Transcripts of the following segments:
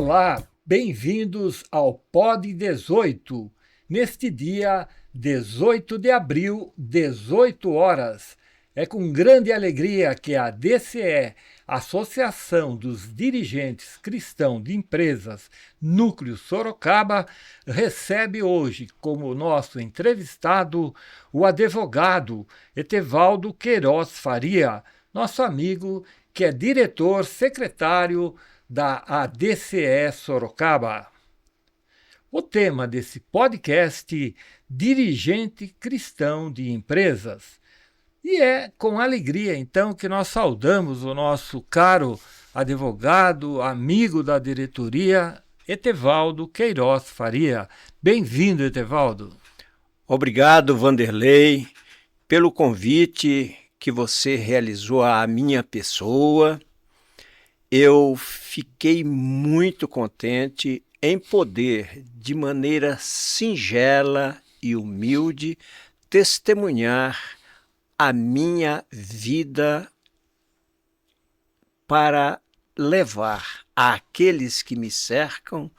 Olá, bem-vindos ao Pod 18. Neste dia 18 de abril, 18 horas. É com grande alegria que a DCE, Associação dos Dirigentes Cristãos de Empresas Núcleo Sorocaba, recebe hoje como nosso entrevistado o advogado Etevaldo Queiroz Faria, nosso amigo que é diretor secretário da ADCE Sorocaba. O tema desse podcast, Dirigente Cristão de Empresas. E é com alegria, então, que nós saudamos o nosso caro advogado, amigo da diretoria, Etevaldo Queiroz Faria. Bem-vindo, Etevaldo. Obrigado, Vanderlei, pelo convite que você realizou à minha pessoa. Eu fiquei muito contente em poder, de maneira singela e humilde, testemunhar a minha vida para levar àqueles que me cercam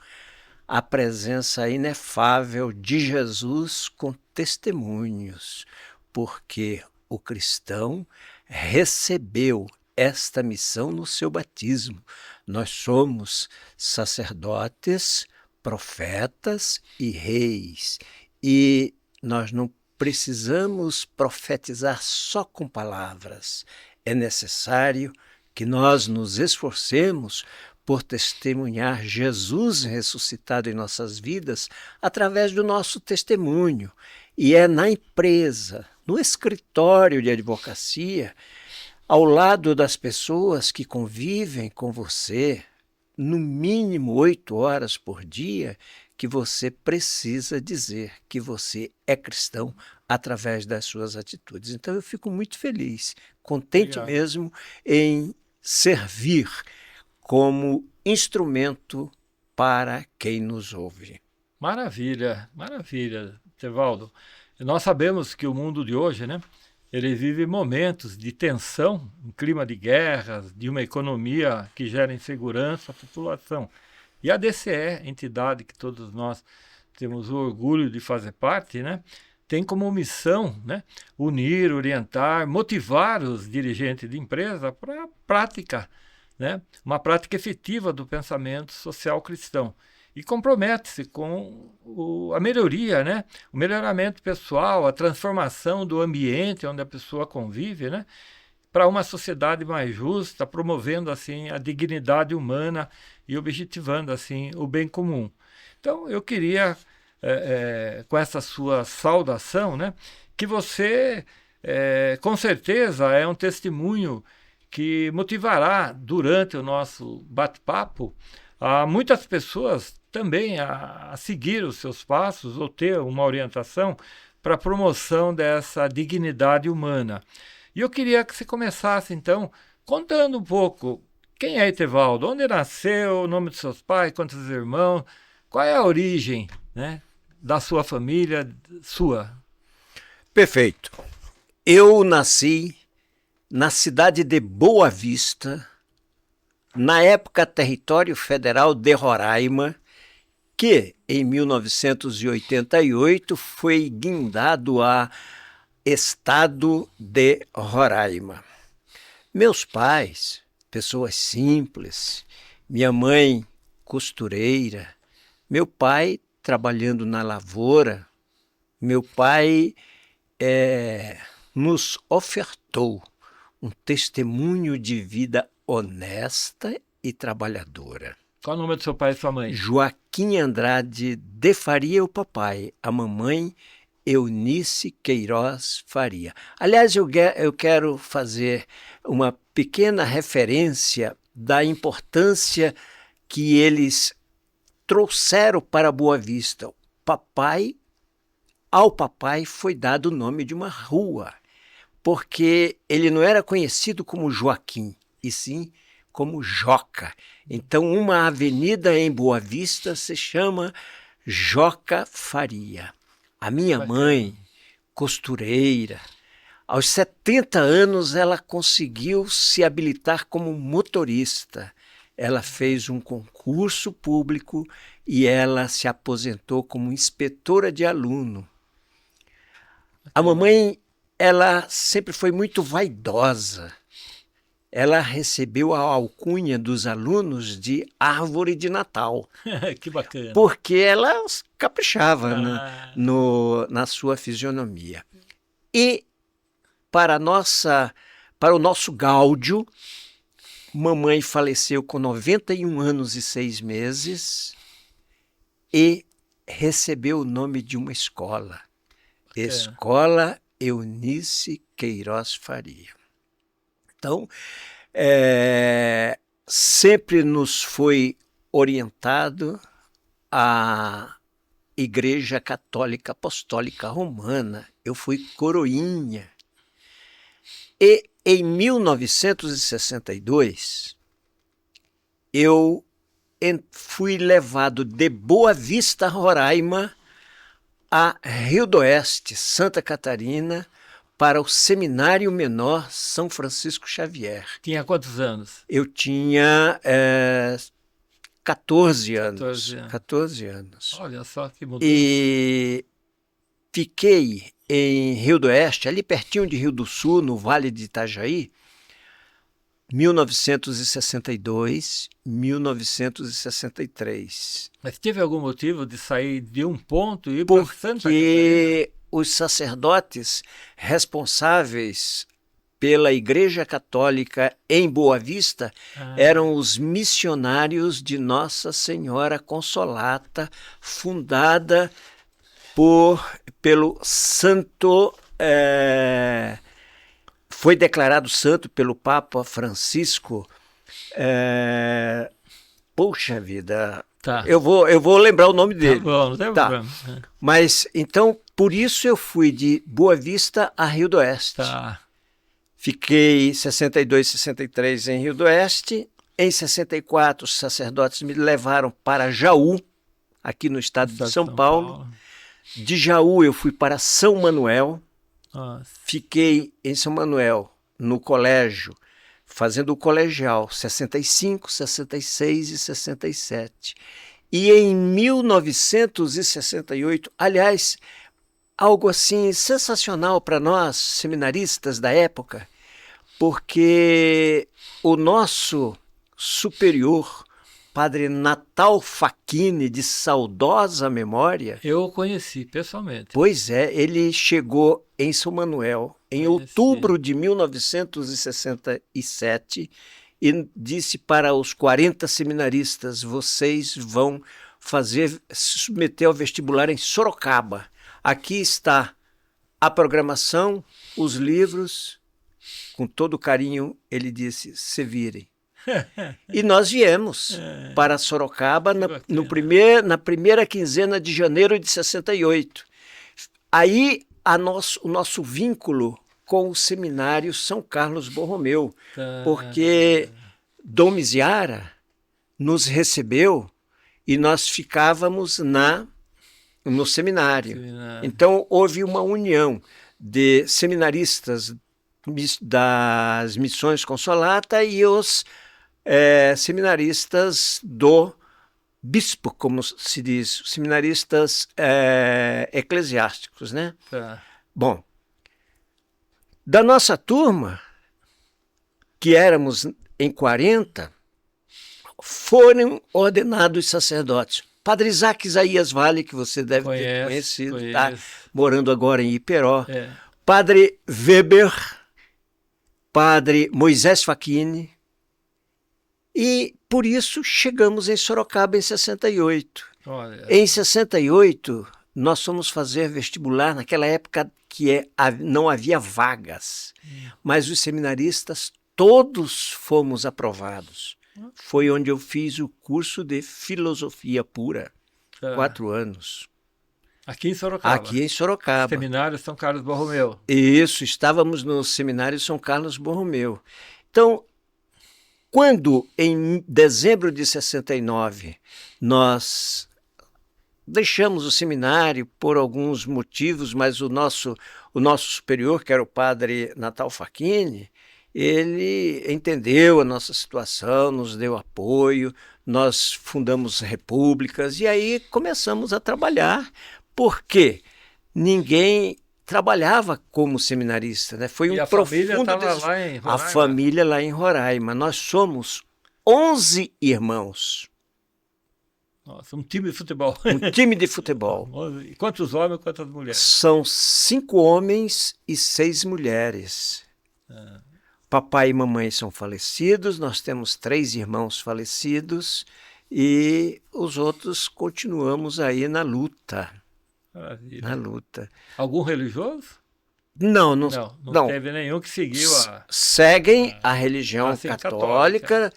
a presença inefável de Jesus com testemunhos, porque o cristão recebeu esta missão no seu batismo. Nós somos sacerdotes, profetas e reis, e nós não precisamos profetizar só com palavras. É necessário que nós nos esforcemos por testemunhar Jesus ressuscitado em nossas vidas através do nosso testemunho. E é na empresa, no escritório de advocacia, ao lado das pessoas que convivem com você, no mínimo 8 horas por dia, que você precisa dizer que você é cristão através das suas atitudes. Então eu fico muito feliz, contente mesmo em servir como instrumento para quem nos ouve. Maravilha, Etevaldo. Nós sabemos que o mundo de hoje, ele vive momentos de tensão, um clima de guerras, de uma economia que gera insegurança à população. E a DCE, entidade que todos nós temos o orgulho de fazer parte, tem como missão, unir, orientar, motivar os dirigentes de empresa para a prática, uma prática efetiva do pensamento social cristão. E compromete-se com a melhoria, o melhoramento pessoal, a transformação do ambiente onde a pessoa convive, para uma sociedade mais justa, promovendo assim a dignidade humana e objetivando assim o bem comum. Então eu queria, com essa sua saudação, que você, com certeza, é um testemunho que motivará durante o nosso bate-papo a muitas pessoas também a seguir os seus passos ou ter uma orientação para a promoção dessa dignidade humana. E eu queria que você começasse, então, contando um pouco quem é Etevaldo, onde nasceu, o nome de seus pais, quantos irmãos, qual é a origem da sua família, sua. Perfeito. Eu nasci na cidade de Boa Vista, na época Território Federal de Roraima, que em 1988 foi guindado a Estado de Roraima. Meus pais, pessoas simples, minha mãe costureira, meu pai trabalhando na lavoura, meu pai nos ofertou um testemunho de vida honesta e trabalhadora. Qual o nome do seu pai e sua mãe? Joaquim Andrade de Faria, o papai. A mamãe, Eunice Queiroz Faria. Aliás, eu quero fazer uma pequena referência da importância que eles trouxeram para Boa Vista. Ao papai foi dado o nome de uma rua, porque ele não era conhecido como Joaquim, e sim como Joca. Então, uma avenida em Boa Vista se chama Joca Faria. A minha mãe, costureira, aos 70 anos ela conseguiu se habilitar como motorista. ela fez um concurso público e ela se aposentou como inspetora de aluno. A mamãe, ela sempre foi muito vaidosa. Ela recebeu a alcunha dos alunos de árvore de Natal. Que bacana. Porque ela caprichava na sua fisionomia. E para o nosso gáudio, mamãe faleceu com 91 anos e 6 meses e recebeu o nome de uma escola. Escola Eunice Queiroz Faria. Então, sempre nos foi orientado a Igreja Católica Apostólica Romana. Eu fui coroinha. E em 1962, eu fui levado de Boa Vista, Roraima, a Rio do Oeste, Santa Catarina, para o Seminário Menor São Francisco Xavier. Tinha quantos anos? Eu tinha 14 anos. 14 anos. Olha só que mudou. E fiquei em Rio do Oeste, ali pertinho de Rio do Sul, no Vale de Itajaí, 1962, 1963. Mas teve algum motivo de sair de um ponto e ir para Santa Catarina? Porque os sacerdotes responsáveis pela Igreja Católica em Boa Vista eram os missionários de Nossa Senhora Consolata, fundada pelo santo... foi declarado santo pelo Papa Francisco. Puxa vida... Tá. Eu vou lembrar o nome dele. Tá bom, não tem problema. Mas, então, por isso eu fui de Boa Vista a Rio do Oeste. Tá. Fiquei 62, 63 em Rio do Oeste. Em 64, os sacerdotes me levaram para Jaú, aqui no estado de São Paulo. De Jaú eu fui para São Manuel. Nossa. Fiquei em São Manuel, no colégio, fazendo o colegial, 65, 66 e 67. E em 1968, aliás, algo assim sensacional para nós, seminaristas da época, porque o nosso superior, Padre Natal Facchini, de saudosa memória... Eu o conheci pessoalmente. Pois é, ele chegou em São Manuel em outubro de 1967 e disse para os 40 seminaristas: vocês vão se submeter ao vestibular em Sorocaba. Aqui está a programação, os livros. Com todo carinho, ele disse: se virem. E nós viemos para Sorocaba na primeira quinzena de janeiro de 68. Aí o nosso vínculo com o seminário São Carlos Borromeu, porque Dom Miziara nos recebeu e nós ficávamos no seminário. Então houve uma união de seminaristas das Missões Consolata e os seminaristas do bispo, como se diz, seminaristas eclesiásticos, né? Bom, da nossa turma, que éramos em 40, foram ordenados sacerdotes. Padre Isaac Isaías Vale, que você deve ter conhecido, está morando agora em Iperó. Padre Weber, Padre Moisés Facchini. E, por isso, chegamos em Sorocaba em 68. Olha. Em 68, nós fomos fazer vestibular naquela época que não havia vagas, mas os seminaristas todos fomos aprovados. Foi onde eu fiz o curso de filosofia pura, 4 anos. Aqui em Sorocaba? Aqui em Sorocaba. Seminário São Carlos Borromeu. Isso, estávamos no Seminário São Carlos Borromeu. Então, quando em dezembro de 69 nós deixamos o seminário por alguns motivos, mas o nosso superior, que era o Padre Natal Facchini, ele entendeu a nossa situação, nos deu apoio, nós fundamos repúblicas e aí começamos a trabalhar, porque ninguém trabalhava como seminarista, né? Foi E um a família profundo estava desafio. lá em A Roraima? família lá em Roraima. Nós somos 11 irmãos, Nossa, um time de futebol. um time de futebol. E quantos homens, quantas mulheres? São 5 homens e 6 mulheres. Ah, Papai e mamãe são falecidos, nós temos 3 irmãos falecidos e os outros continuamos aí na luta. maravilha. Na luta. Algum religioso? Não, Não teve nenhum que seguiu a... Seguem a religião sim, católica,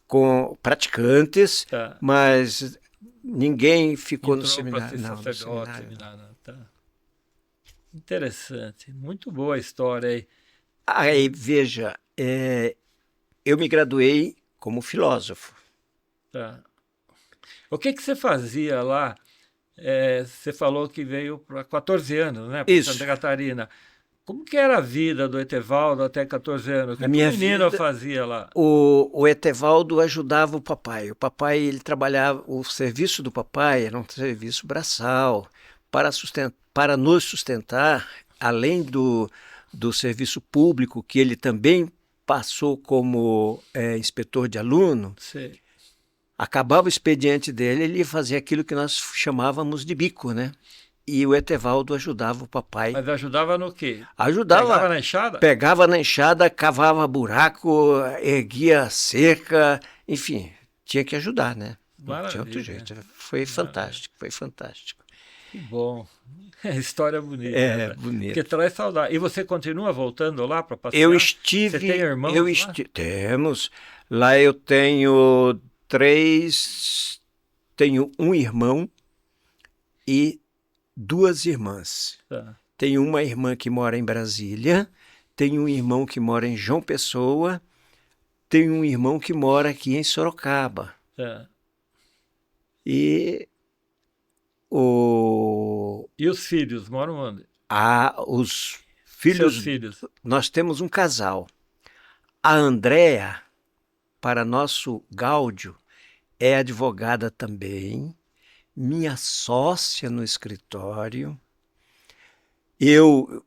com praticantes, Tá. mas ninguém ficou no Entrou para seminário. ser Não, no sacerdote, seminário, não. tá. Interessante, muito boa a história aí. Aí, veja, eu me graduei como filósofo. Tá. O que você fazia lá? Você falou que veio para 14 anos, né? Para Isso. Santa Catarina. Como que era a vida do Etevaldo até 14 anos? O que A minha o menino vida- fazia lá? O Etevaldo ajudava o papai. O papai, ele trabalhava, o serviço do papai era um serviço braçal para nos sustentar, além do serviço público, que ele também passou como inspetor de aluno. Sei. Acabava o expediente dele, ele ia fazer aquilo que nós chamávamos de bico, né? E o Etevaldo ajudava o papai. Mas ajudava no quê? Ajudava. Pegava na enxada? Pegava na enxada, cavava buraco, erguia cerca, enfim, tinha que ajudar, né? Não tinha outro Maravilha. jeito. Foi fantástico, foi fantástico. Que bom. História bonita. É, né? bonito. Porque traz saudade. E você continua voltando lá para passear? Eu estive. Você tem irmãos lá? Temos. Lá eu tenho 3. Tenho um irmão e 2 irmãs. Tá. Tenho uma irmã que mora em Brasília, tenho um irmão que mora em João Pessoa, tenho um irmão que mora aqui em Sorocaba. Tá. E E os filhos moram onde? os filhos, Seus filhos. nós temos um casal. A Andréa, para nosso Gáudio, é advogada também, minha sócia no escritório. Eu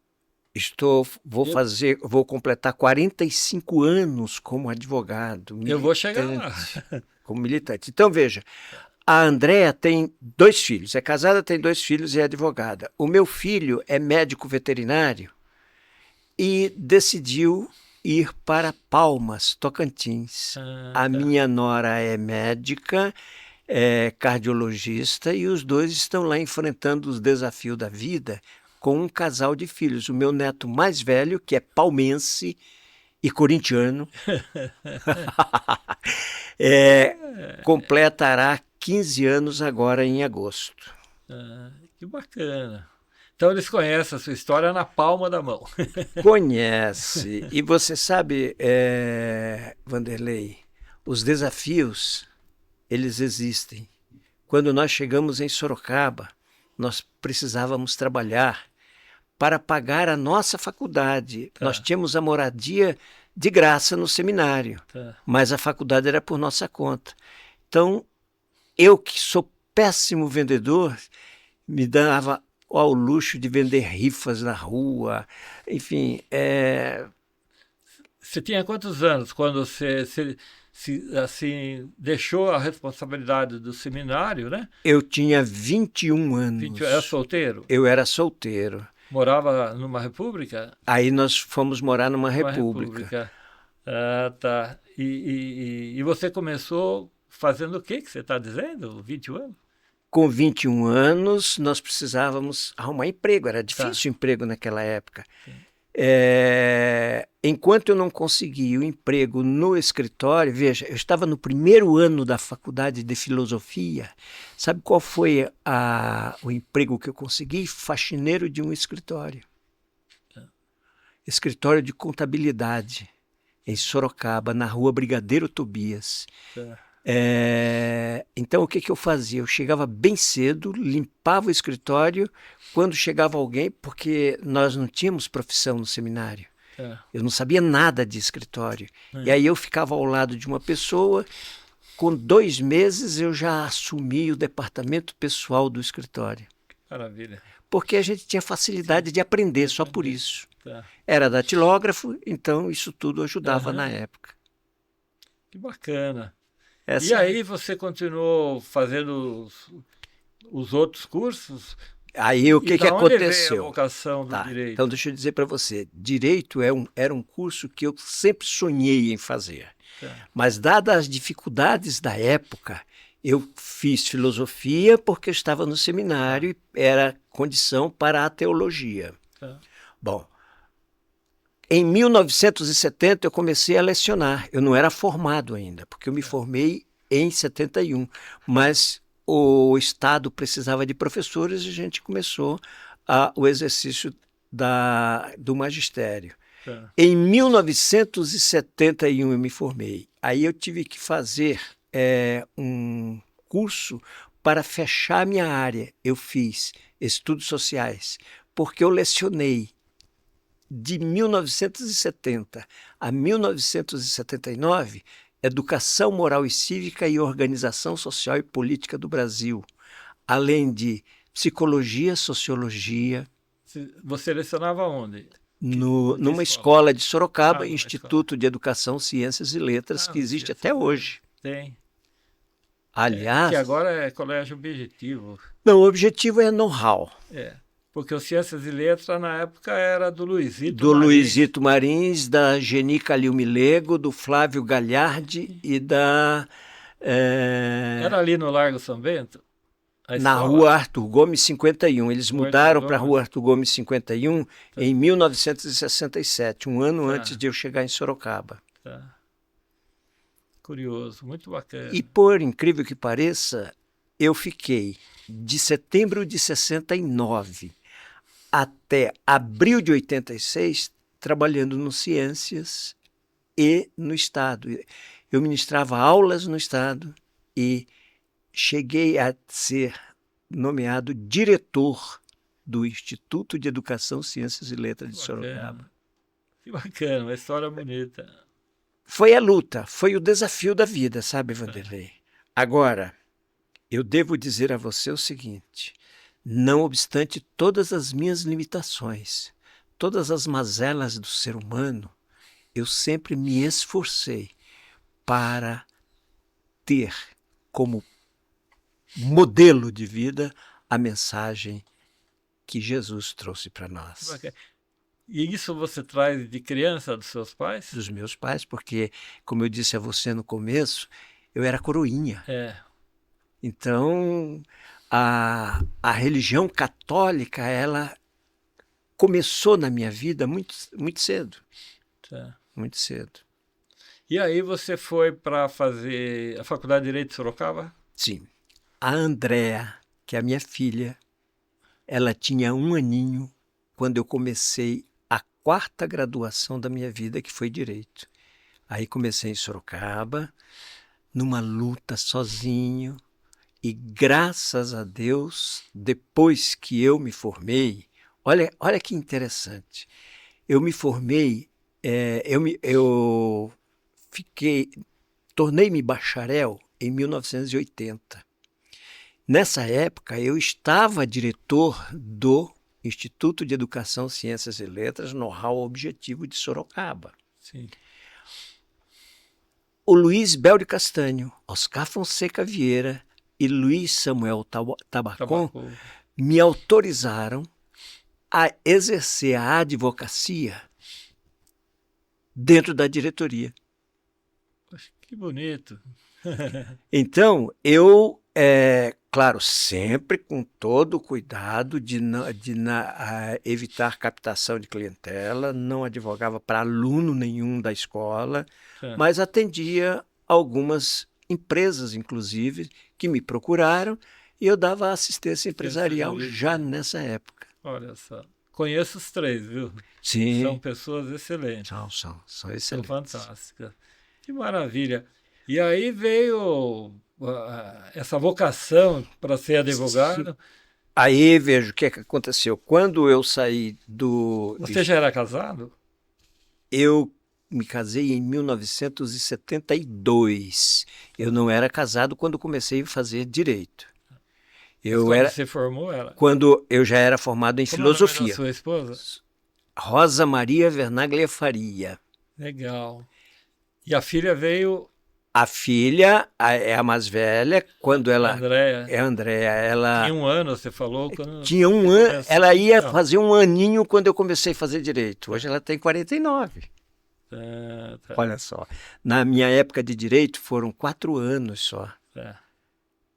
vou completar 45 anos como advogado. Eu vou chegar lá. Como militante. Então, veja, a Andréa tem 2 filhos, é casada, tem 2 filhos e é advogada. O meu filho é médico veterinário e decidiu ir para Palmas, Tocantins. A minha nora é médica, é cardiologista e os 2 estão lá enfrentando os desafios da vida com um casal de filhos. O meu neto mais velho, que é palmense e corintiano, completará 15 anos agora em agosto. Que bacana. Então eles conhecem a sua história na palma da mão. Conhece. E você sabe, Vanderlei, os desafios, eles existem. Quando nós chegamos em Sorocaba, nós precisávamos trabalhar para pagar a nossa faculdade. Tá. Nós tínhamos a moradia de graça no seminário, Tá. mas a faculdade era por nossa conta. Então, eu que sou péssimo vendedor, me dava ao luxo de vender rifas na rua, enfim. Você tinha quantos anos quando você assim, deixou a responsabilidade do seminário, né? Eu tinha 21 anos. Era solteiro? Eu era solteiro. Morava numa república? Aí nós fomos morar numa república. Ah, tá. E você começou fazendo o que você está dizendo? 21 anos? Com 21 anos, nós precisávamos arrumar emprego. Era difícil o emprego naquela época. Enquanto eu não consegui o emprego no escritório, veja, eu estava no primeiro ano da faculdade de filosofia. Sabe qual foi o emprego que eu consegui? Faxineiro de um escritório. Escritório de contabilidade, em Sorocaba, na rua Brigadeiro Tobias. Então, o que eu fazia? Eu chegava bem cedo, limpava o escritório. Quando chegava alguém, porque nós não tínhamos profissão no seminário, É. Eu não sabia nada de escritório. E aí eu ficava ao lado de uma pessoa, com 2 meses eu já assumi o departamento pessoal do escritório. Maravilha. Porque a gente tinha facilidade de aprender, só por isso. Tá. Era datilógrafo, então isso tudo ajudava Aham. na época. Que bacana. E Essa aí você continuou fazendo os outros cursos? Aí o E que da onde veio a aconteceu? vocação do Tá, então direito? deixa eu dizer para você, direito era um curso que eu sempre sonhei em fazer, Tá. mas dadas as dificuldades da época, eu fiz filosofia porque eu estava no seminário e era condição para a teologia. Tá. Bom, em 1970 eu comecei a lecionar, eu não era formado ainda, porque eu me formei em 71, mas o Estado precisava de professores e a gente começou o exercício do magistério. Tá. Em 1971 eu me formei. Aí eu tive que fazer um curso para fechar minha área. Eu fiz estudos sociais, porque eu lecionei de 1970 a 1979 Educação Moral e Cívica e Organização Social e Política do Brasil, além de Psicologia, Sociologia. Você lecionava onde? Numa escola de Sorocaba, numa Instituto de Educação, Ciências e Letras, que existe até Ciências e hoje. Tem. Aliás, Que agora é colégio objetivo. não, o objetivo é know-how. Porque o Ciências e Letras, na época, era do Luizito Do Marins. Luizito Marins, da Geni Calil Milego, do Flávio Galhardi e da... Era ali no Largo São Bento? Na rua Arthur Gomes 51. Eles mudaram para a rua Arthur Gomes 51 em 1967, um ano antes de eu chegar em Sorocaba. Tá. Curioso, muito bacana. E por incrível que pareça, eu fiquei de setembro de 69 até abril de 86 trabalhando no Ciências e no Estado. Eu ministrava aulas no Estado e cheguei a ser nomeado diretor do Instituto de Educação, Ciências e Letras de Sorocaba. Que bacana, uma história bonita. Foi a luta, foi o desafio da vida, sabe, Vanderlei? Agora, eu devo dizer a você o seguinte, não obstante todas as minhas limitações, todas as mazelas do ser humano, eu sempre me esforcei para ter como modelo de vida a mensagem que Jesus trouxe para nós. E isso você traz de criança dos seus pais? Dos meus pais, porque, como eu disse a você no começo, eu era coroinha. Então, a religião católica, ela começou na minha vida muito, muito cedo. Tá. Muito cedo. E aí você foi para fazer a Faculdade de Direito de Sorocaba? Sim. A Andréa, que é a minha filha, ela tinha 1 aninho quando eu comecei a 4ª graduação da minha vida, que foi Direito. Aí comecei em Sorocaba, numa luta sozinho, e graças a Deus, depois que eu me formei, olha que interessante, eu me formei, tornei-me bacharel em 1980. Nessa época, eu estava diretor do Instituto de Educação, Ciências e Letras, Know-how Objetivo de Sorocaba. Sim. O Luiz Bel de Castanho, Oscar Fonseca Vieira e Luiz Samuel Tabacon me autorizaram a exercer a advocacia dentro da diretoria. Poxa, que bonito. Então, eu, claro, sempre com todo o cuidado de evitar captação de clientela, não advogava para aluno nenhum da escola, mas atendia algumas empresas, inclusive, que me procuraram e eu dava assistência empresarial já nessa época. Olha só. Conheço os 3, viu? Sim. São pessoas excelentes. São excelentes. São fantásticas. Que maravilha. E aí veio essa vocação para ser advogado. Sim. Aí vejo o que aconteceu. Quando eu saí do... Você já era casado? Eu me casei em 1972. Eu não era casado quando comecei a fazer direito. Mas quando você formou ela? Quando eu já era formado em Como é o nome da filosofia. sua esposa? Rosa Maria Vernaglia Faria. Legal. E a filha veio... A filha é a mais velha, quando ela... Andréia. É a Andréia. Ela... Tinha 1 ano, você falou? Quando Tinha 1 ano. Ela ia fazer 1 aninho quando eu comecei a fazer direito. Hoje ela tem 49. Tá. Olha só. Na minha época de direito foram 4 anos só. Tá.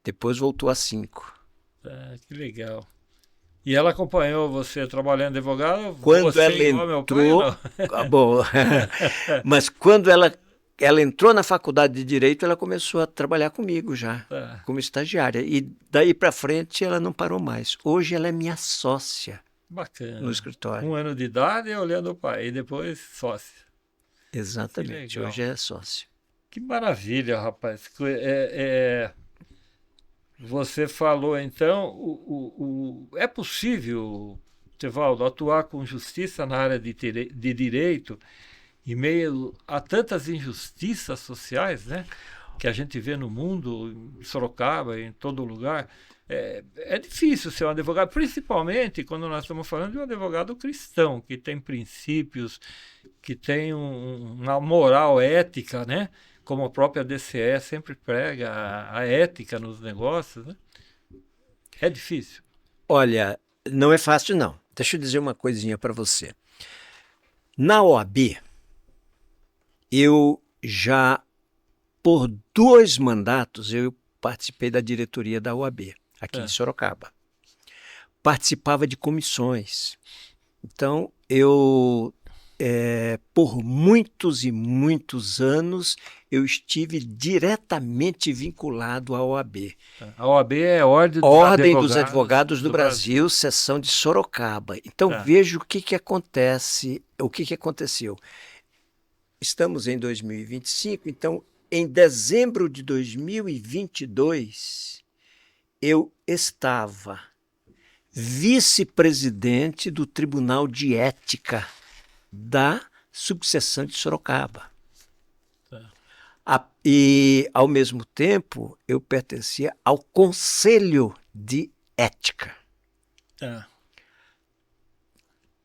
Depois voltou a 5. Que legal. E ela acompanhou você trabalhando de advogado? Quando você ela igual meu pai, entrou... Bom, mas quando ela entrou na faculdade de Direito, ela começou a trabalhar comigo já, como estagiária. E daí para frente ela não parou mais. Hoje ela é minha sócia. Bacana. No escritório. 1 ano de idade olhando o pai, e depois sócia. Exatamente, hoje é sócia. Que maravilha, rapaz. Você falou então, é possível, Tevaldo, atuar com justiça na área de direito em meio a tantas injustiças sociais, né? Que a gente vê no mundo, em Sorocaba, em todo lugar. É difícil ser um advogado, principalmente quando nós estamos falando de um advogado cristão, que tem princípios, que tem uma moral ética, né? Como a própria DCE sempre prega, a ética nos negócios, né? É difícil. Olha, não é fácil não. Deixa eu dizer uma coisinha para você. Na OAB, eu já, por 2 mandatos, eu participei da diretoria da OAB, aqui em Sorocaba. Participava de comissões. Então, eu, por muitos e muitos anos, eu estive diretamente vinculado à OAB. A OAB é a Ordem dos Advogados do Brasil, seção de Sorocaba. Então, veja o que acontece, o que aconteceu. Estamos em 2025, então, em dezembro de 2022, eu estava vice-presidente do Tribunal de Ética da subseção de Sorocaba. E, ao mesmo tempo, eu pertencia ao Conselho de Ética.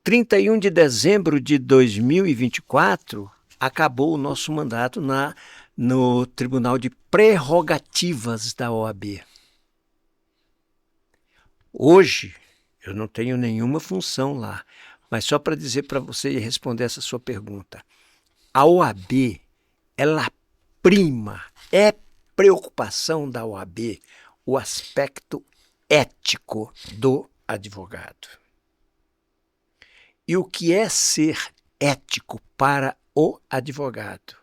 31 de dezembro de 2024, acabou o nosso mandato no Tribunal de Prerrogativas da OAB. Hoje, eu não tenho nenhuma função lá, mas só para dizer para você e responder essa sua pergunta, a OAB, ela é preocupação da OAB o aspecto ético do advogado. E o que é ser ético para o advogado?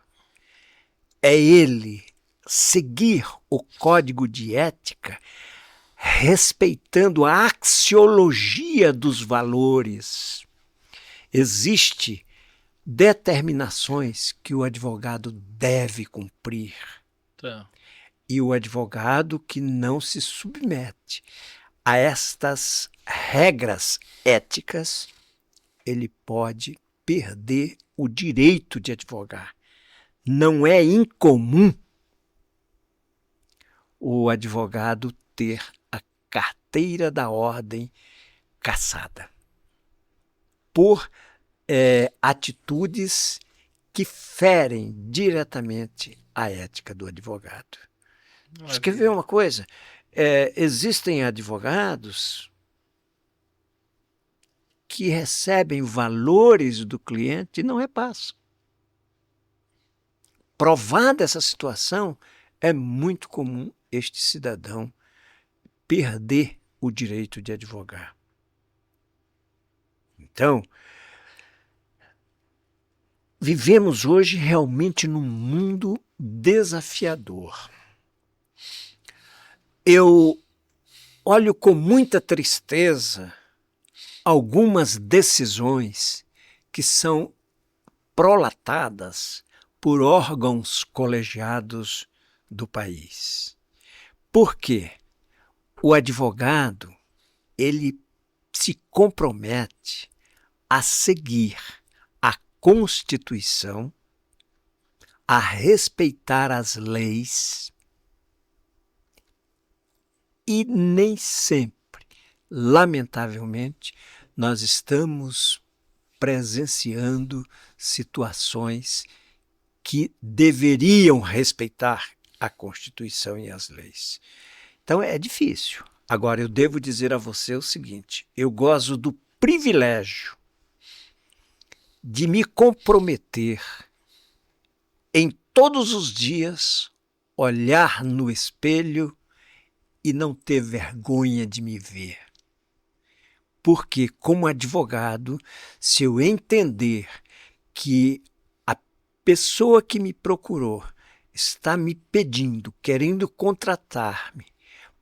É ele seguir o código de ética respeitando a axiologia dos valores. Existem determinações que o advogado deve cumprir. E o advogado que não se submete a estas regras éticas, ele pode perder o direito de advogar. Não é incomum o advogado ter a carteira da ordem cassada por atitudes que ferem diretamente a ética do advogado. Você quer ver uma coisa? Existem advogados que recebem valores do cliente e não repassam. Provada essa situação, é muito comum este cidadão perder o direito de advogar. Então, vivemos hoje realmente num mundo desafiador. Eu olho com muita tristeza algumas decisões que são prolatadas por órgãos colegiados do país. Por quê? O advogado, ele se compromete a seguir a Constituição, a respeitar as leis e nem sempre, lamentavelmente, nós estamos presenciando situações que deveriam respeitar a Constituição e as leis. Então é difícil. Agora, eu devo dizer a você o seguinte: eu gozo do privilégio de me comprometer em todos os dias, olhar no espelho e não ter vergonha de me ver. Porque, como advogado, se eu entender que a pessoa que me procurou está me pedindo, querendo contratar-me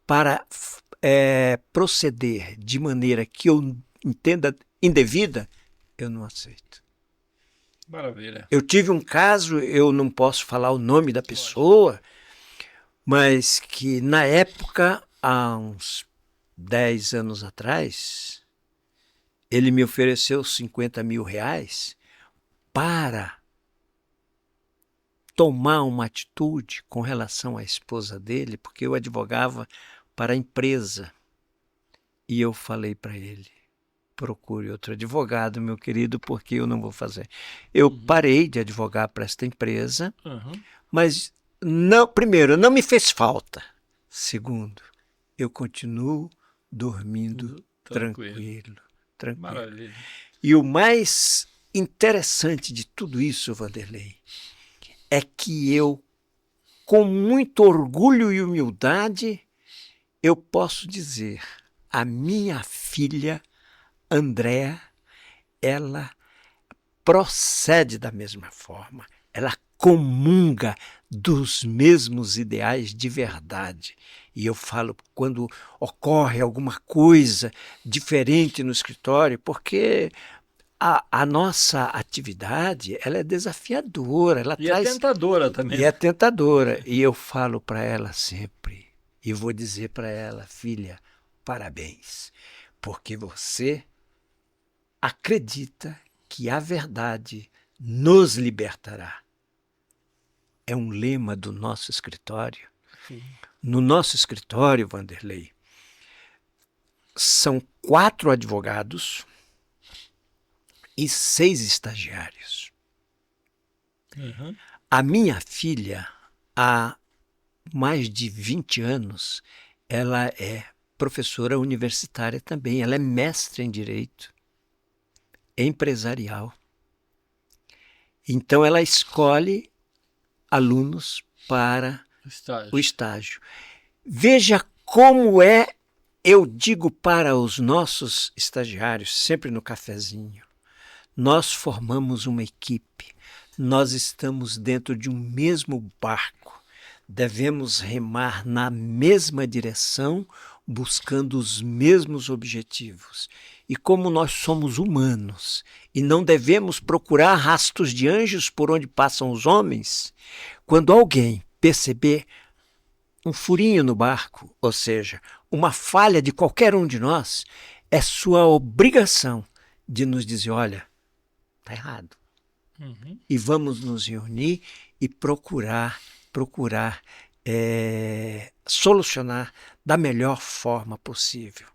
para proceder de maneira que eu entenda indevida, eu não aceito. Maravilha. Eu tive um caso, eu não posso falar o nome da pessoa, mas que na época, há uns 10 anos atrás, ele me ofereceu 50 mil reais para tomar uma atitude com relação à esposa dele, porque eu advogava para a empresa. E eu falei para ele: procure outro advogado, meu querido, porque eu não vou fazer. Eu parei de advogar para esta empresa, mas não, primeiro, não me fez falta. Segundo, eu continuo dormindo tranquilo. Maravilha. E o mais interessante de tudo isso, Vanderlei, é que eu, com muito orgulho e humildade, eu posso dizer: a minha filha, Andréa, ela procede da mesma forma, ela comunga dos mesmos ideais de verdade. E eu falo quando ocorre alguma coisa diferente no escritório, porque a nossa atividade, ela é desafiadora. Ela traz... é tentadora também. E é tentadora. E eu falo para ela sempre, e vou dizer para ela: filha, parabéns, porque você acredita que a verdade nos libertará. É um lema do nosso escritório. Sim. No nosso escritório, Vanderlei, são 4 advogados e 6 estagiários. A minha filha, há mais de 20 anos, ela é professora universitária também. Ela é mestre em Direito empresarial. Então, ela escolhe alunos para o estágio. Veja como eu digo para os nossos estagiários, sempre no cafezinho: nós formamos uma equipe, nós estamos dentro de um mesmo barco, devemos remar na mesma direção, buscando os mesmos objetivos. E como nós somos humanos e não devemos procurar rastros de anjos por onde passam os homens, quando alguém perceber um furinho no barco, ou seja, uma falha de qualquer um de nós, é sua obrigação de nos dizer: olha, está errado. E vamos nos reunir e procurar solucionar da melhor forma possível.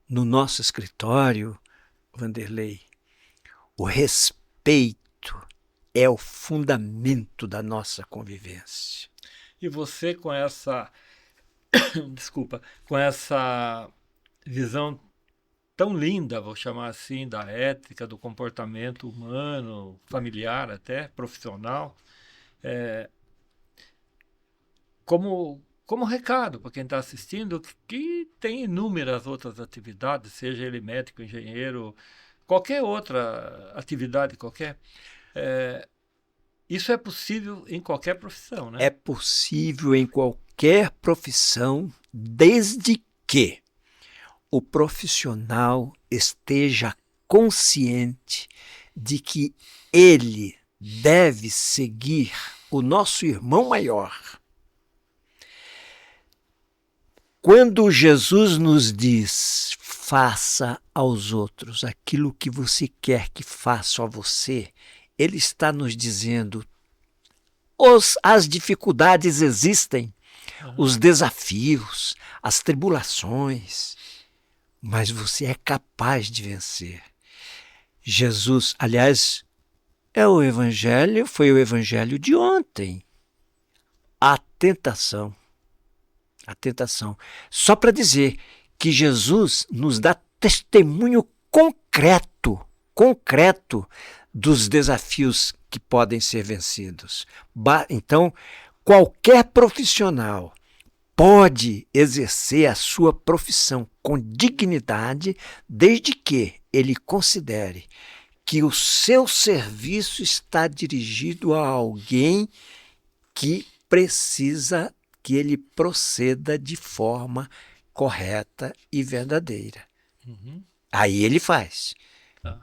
No nosso escritório, Vanderlei, o respeito é o fundamento da nossa convivência. E você, com essa com essa visão tão linda, vou chamar assim, da ética, do comportamento humano, familiar até, profissional, como recado para quem está assistindo, que tem inúmeras outras atividades, seja ele médico, engenheiro, qualquer outra atividade qualquer, isso é possível em qualquer profissão, né? É possível em qualquer profissão, desde que o profissional esteja consciente de que ele deve seguir o nosso irmão maior. Quando Jesus nos diz: faça aos outros aquilo que você quer que façam a você, ele está nos dizendo: as dificuldades existem, os desafios, as tribulações, mas você é capaz de vencer. Jesus, aliás, foi o evangelho de ontem. A tentação. Só para dizer que Jesus nos dá testemunho concreto dos desafios que podem ser vencidos. Então, qualquer profissional pode exercer a sua profissão com dignidade, desde que ele considere que o seu serviço está dirigido a alguém que precisa que ele proceda de forma correta e verdadeira. Aí ele faz.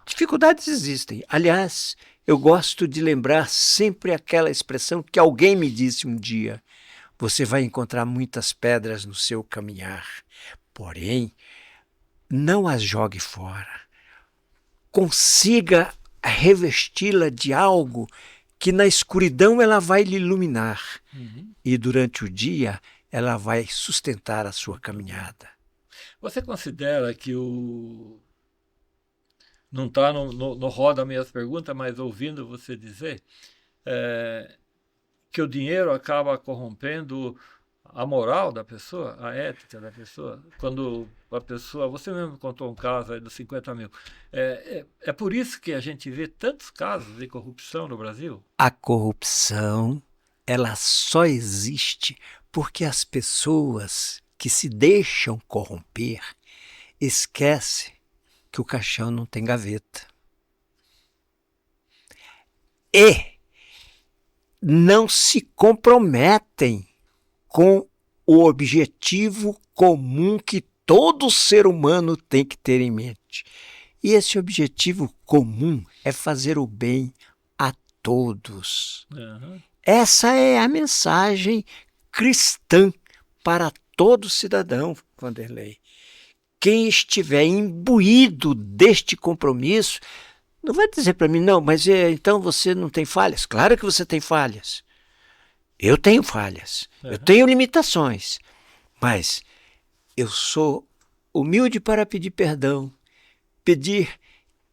Dificuldades existem. Aliás, eu gosto de lembrar sempre aquela expressão que alguém me disse um dia: você vai encontrar muitas pedras no seu caminhar, porém, não as jogue fora. Consiga revesti-la de algo que na escuridão ela vai lhe iluminar. E durante o dia ela vai sustentar a sua caminhada. Você considera que não está no roda minhas perguntas, mas ouvindo você dizer, que o dinheiro acaba corrompendo a moral da pessoa, a ética da pessoa? Quando a pessoa... Você mesmo contou um caso aí dos 50 mil. É por isso que a gente vê tantos casos de corrupção no Brasil? A corrupção, ela só existe porque as pessoas que se deixam corromper esquecem que o caixão não tem gaveta. E não se comprometem com o objetivo comum que todo ser humano tem que ter em mente. E esse objetivo comum é fazer o bem a todos. Essa é a mensagem cristã para todo cidadão, Vanderlei. Quem estiver imbuído deste compromisso, não vai dizer para mim: não, mas então você não tem falhas. Claro que você tem falhas. Eu tenho falhas. Eu tenho limitações. Mas eu sou humilde para pedir perdão. Pedir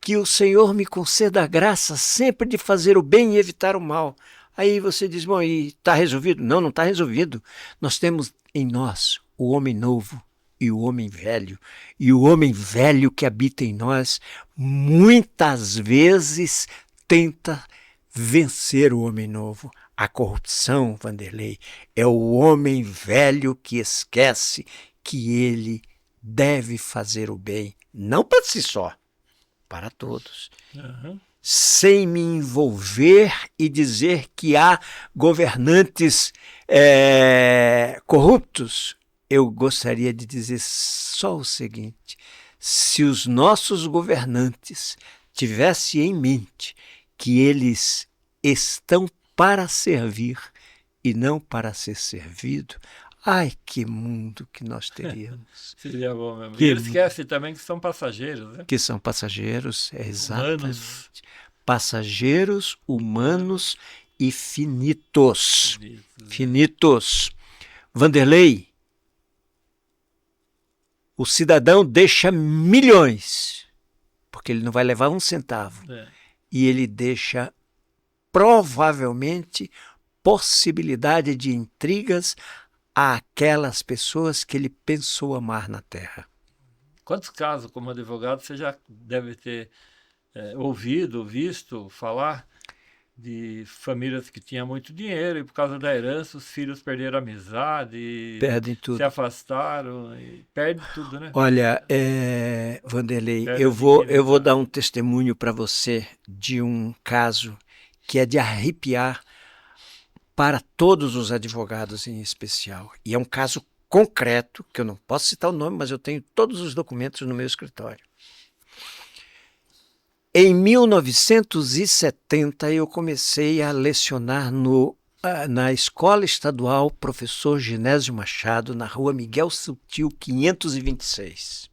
que o Senhor me conceda a graça sempre de fazer o bem e evitar o mal. Aí você diz: bom, e está resolvido? Não, não está resolvido. Nós temos em nós o homem novo e o homem velho. E o homem velho que habita em nós muitas vezes tenta vencer o homem novo. A corrupção, Vanderlei, é o homem velho que esquece que ele deve fazer o bem, não para si só, para todos. Sem me envolver e dizer que há governantes corruptos, eu gostaria de dizer só o seguinte: se os nossos governantes tivessem em mente que eles estão para servir e não para ser servido, ai, que mundo que nós teríamos. Seria bom mesmo. E ele esquece também que são passageiros, né? Que são passageiros, exatamente. Humanos. Passageiros, humanos e finitos. Finitos. Vanderlei, o cidadão deixa milhões, porque ele não vai levar um centavo. E ele deixa, provavelmente, possibilidade de intrigas àquelas pessoas que ele pensou amar na terra. Quantos casos, como advogado, você já deve ter ouvido, visto falar de famílias que tinham muito dinheiro e por causa da herança os filhos perderam a amizade, perdem tudo, se afastaram, e perde tudo, né? Olha, Vanderlei, eu vou dar um testemunho para você de um caso que é de arrepiar para todos os advogados em especial. E é um caso concreto, que eu não posso citar o nome, mas eu tenho todos os documentos no meu escritório. Em 1970, eu comecei a lecionar na Escola Estadual Professor Genésio Machado, na Rua Miguel Sutil, 526.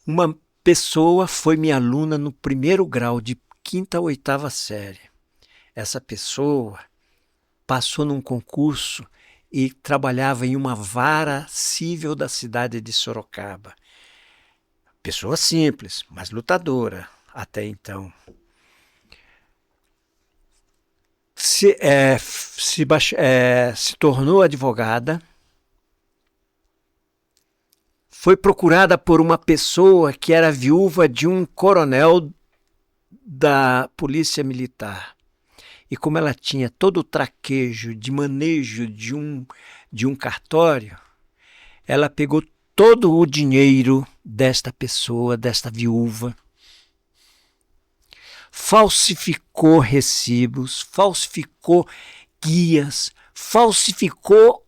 Uma pessoa foi minha aluna no primeiro grau, de 5ª a 8ª série. Essa pessoa passou num concurso e trabalhava em uma vara civil da cidade de Sorocaba. Pessoa simples, mas lutadora até então. Se tornou advogada, foi procurada por uma pessoa que era viúva de um coronel da Polícia Militar. E como ela tinha todo o traquejo de manejo de um cartório, ela pegou todo o dinheiro desta pessoa, desta viúva, falsificou recibos, falsificou guias, falsificou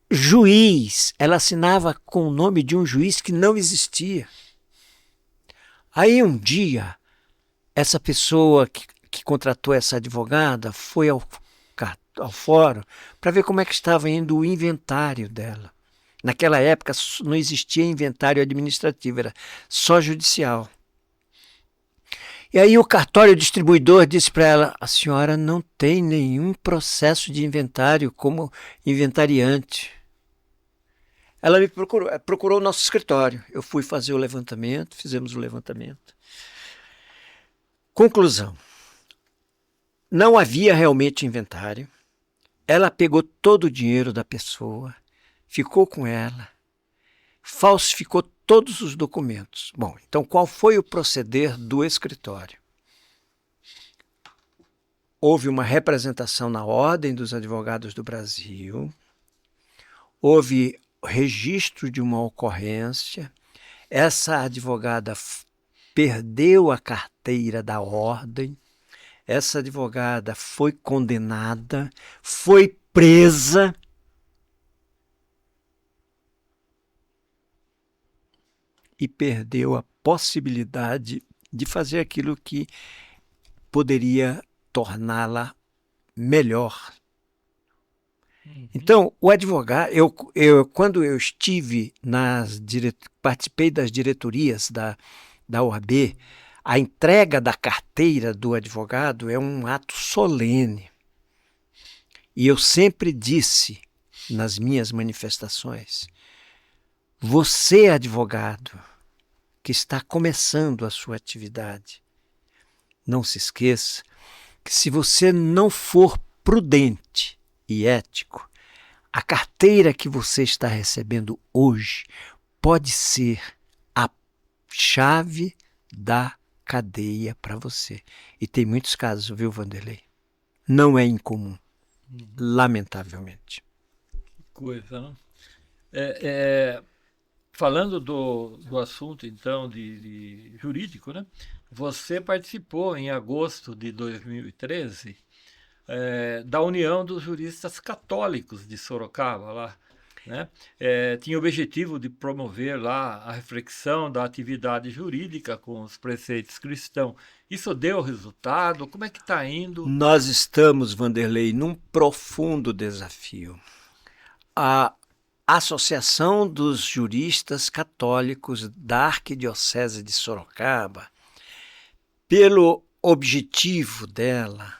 juiz. Ela assinava com o nome de um juiz que não existia. Aí um dia, essa pessoa que contratou essa advogada foi ao fórum para ver como é que estava indo o inventário dela. Naquela época não existia inventário administrativo, era só judicial. E aí o cartório distribuidor disse para ela: a senhora não tem nenhum processo de inventário como inventariante. Ela me procurou o nosso escritório. Eu fui fazer o levantamento, fizemos o levantamento. Conclusão: não havia realmente inventário. Ela pegou todo o dinheiro da pessoa, ficou com ela, falsificou todos os documentos. Bom, então qual foi o proceder do escritório? Houve uma representação na Ordem dos Advogados do Brasil, houve registro de uma ocorrência, essa advogada perdeu a carteira da ordem, essa advogada foi condenada, foi presa. E perdeu a possibilidade de fazer aquilo que poderia torná-la melhor. Então, o advogado, quando eu estive participei das diretorias da OAB, a entrega da carteira do advogado é um ato solene. E eu sempre disse nas minhas manifestações: você, advogado, que está começando a sua atividade, não se esqueça que, se você não for prudente e ético, a carteira que você está recebendo hoje pode ser a chave da cadeia para você. E tem muitos casos, viu, Vanderlei? Não é incomum, lamentavelmente. Que coisa, não? Falando do assunto, então, de jurídico, né? Você participou, em agosto de 2013, da União dos Juristas Católicos de Sorocaba, lá, né? Tinha o objetivo de promover lá a reflexão da atividade jurídica com os preceitos cristãos. Isso deu resultado? Como é que está indo? Nós estamos, Vanderlei, num profundo desafio. A Associação dos Juristas Católicos da Arquidiocese de Sorocaba, pelo objetivo dela,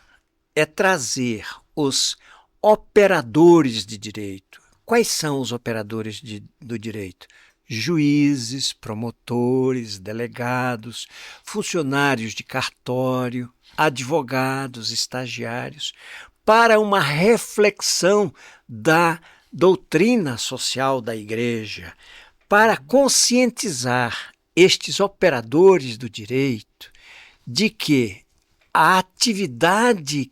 é trazer os operadores de direito. Quais são os operadores do direito? Juízes, promotores, delegados, funcionários de cartório, advogados, estagiários, para uma reflexão da doutrina social da Igreja, para conscientizar estes operadores do direito de que a atividade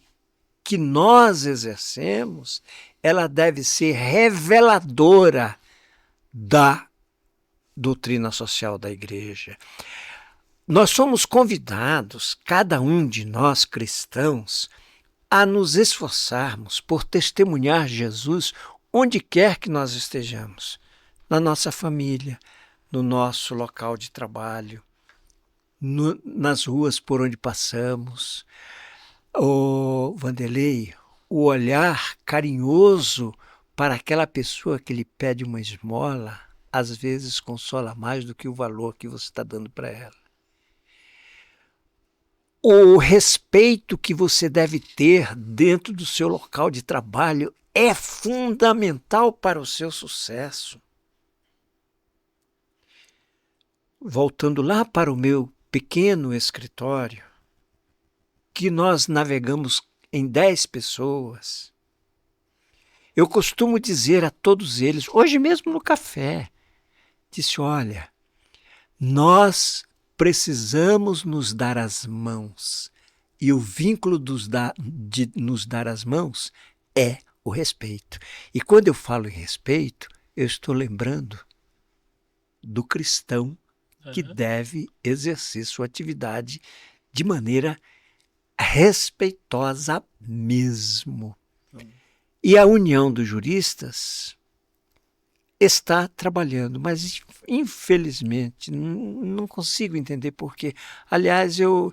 que nós exercemos, ela deve ser reveladora da doutrina social da Igreja. Nós somos convidados, cada um de nós cristãos, a nos esforçarmos por testemunhar Jesus onde quer que nós estejamos, na nossa família, no nosso local de trabalho, nas ruas por onde passamos. Vanderlei, o olhar carinhoso para aquela pessoa que lhe pede uma esmola, às vezes consola mais do que o valor que você está dando para ela. O respeito que você deve ter dentro do seu local de trabalho é fundamental para o seu sucesso. Voltando lá para o meu pequeno escritório, que nós navegamos em 10 pessoas, eu costumo dizer a todos eles, hoje mesmo no café, disse, olha, nós precisamos nos dar as mãos. E o vínculo de nos dar as mãos é o respeito. E quando eu falo em respeito, eu estou lembrando do cristão que deve exercer sua atividade de maneira respeitosa mesmo. E a União dos Juristas está trabalhando, mas infelizmente não consigo entender por quê. Aliás, eu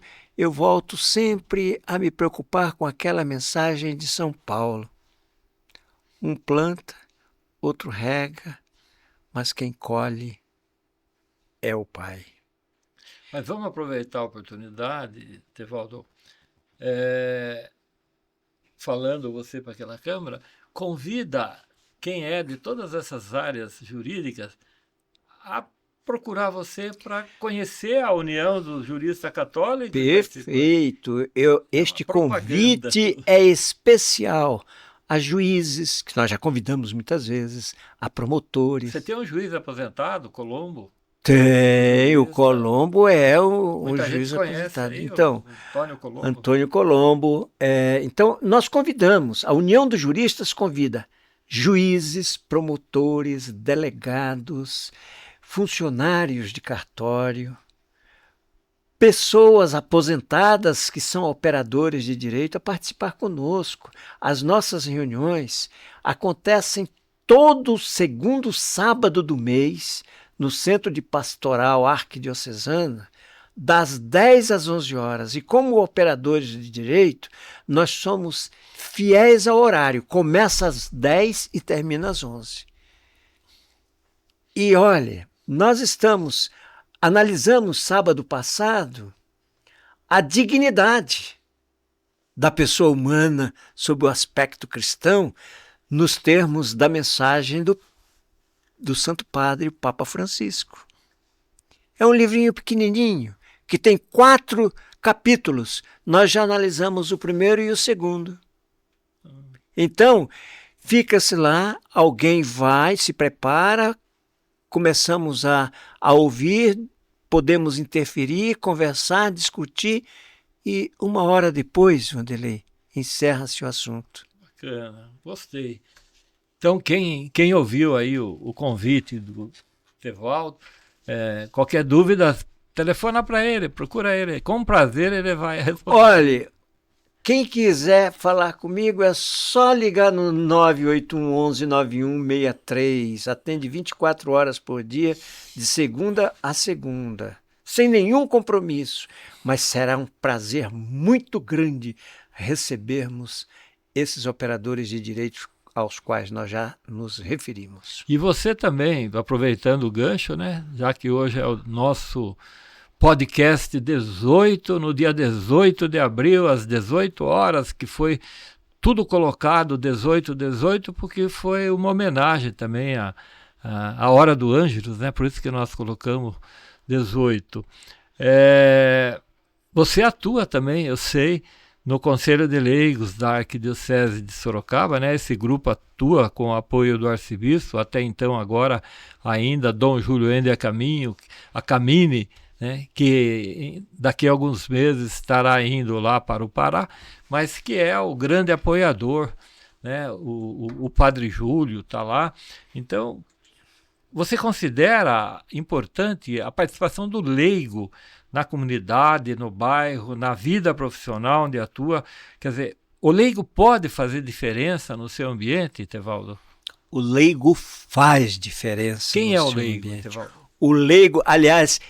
volto sempre a me preocupar com aquela mensagem de São Paulo. Um planta, outro rega, mas quem colhe é o Pai. Mas vamos aproveitar a oportunidade, Tevaldo, falando você para aquela Câmara, convida quem é de todas essas áreas jurídicas a procurar você para conhecer a União dos Juristas Católicos. Perfeito. Este convite é especial a juízes, que nós já convidamos muitas vezes, a promotores. Você tem um juiz aposentado, Colombo? Tem, o Colombo é um juiz aposentado. Aí, então, Antônio Colombo. Antônio Colombo. Então, nós convidamos, a União dos Juristas convida juízes, promotores, delegados, funcionários de cartório, pessoas aposentadas que são operadores de direito a participar conosco. As nossas reuniões acontecem todo segundo sábado do mês no Centro de Pastoral Arquidiocesana, das 10 às 11 horas. E como operadores de direito, nós somos fiéis ao horário. Começa às 10 e termina às 11. E olha, nós analisamos sábado passado a dignidade da pessoa humana sob o aspecto cristão nos termos da mensagem do Santo Padre, o Papa Francisco. É um livrinho pequenininho, que tem 4 capítulos. Nós já analisamos o primeiro e o segundo. Então, fica-se lá, alguém vai, se prepara, começamos a ouvir, podemos interferir, conversar, discutir, e 1 hora depois, Wanderlei, encerra-se o assunto. Bacana, gostei. Então, quem ouviu aí o convite do Tevaldo, qualquer dúvida, telefona para ele, procura ele. Com prazer ele vai responder. Olha, quem quiser falar comigo é só ligar no 981119163. Atende 24 horas por dia, de segunda a segunda, sem nenhum compromisso. Mas será um prazer muito grande recebermos esses operadores de direito aos quais nós já nos referimos. E você também, aproveitando o gancho, né? Já que hoje é o nosso podcast 18, no dia 18 de abril, às 18 horas, que foi tudo colocado 18, porque foi uma homenagem também à hora do Ângelus, né? Por isso que nós colocamos 18. Você atua também, eu sei, no Conselho de Leigos da Arquidiocese de Sorocaba, né? Esse grupo atua com o apoio do arcebispo, até então agora ainda Dom Júlio Ende Acamini, né? Que daqui a alguns meses estará indo lá para o Pará, mas que é o grande apoiador, né? O Padre Júlio está lá. Então, você considera importante a participação do leigo na comunidade, no bairro, na vida profissional onde atua? Quer dizer, o leigo pode fazer diferença no seu ambiente, Tevaldo? O leigo faz diferença. Quem é o leigo, Tevaldo? O leigo, aliás,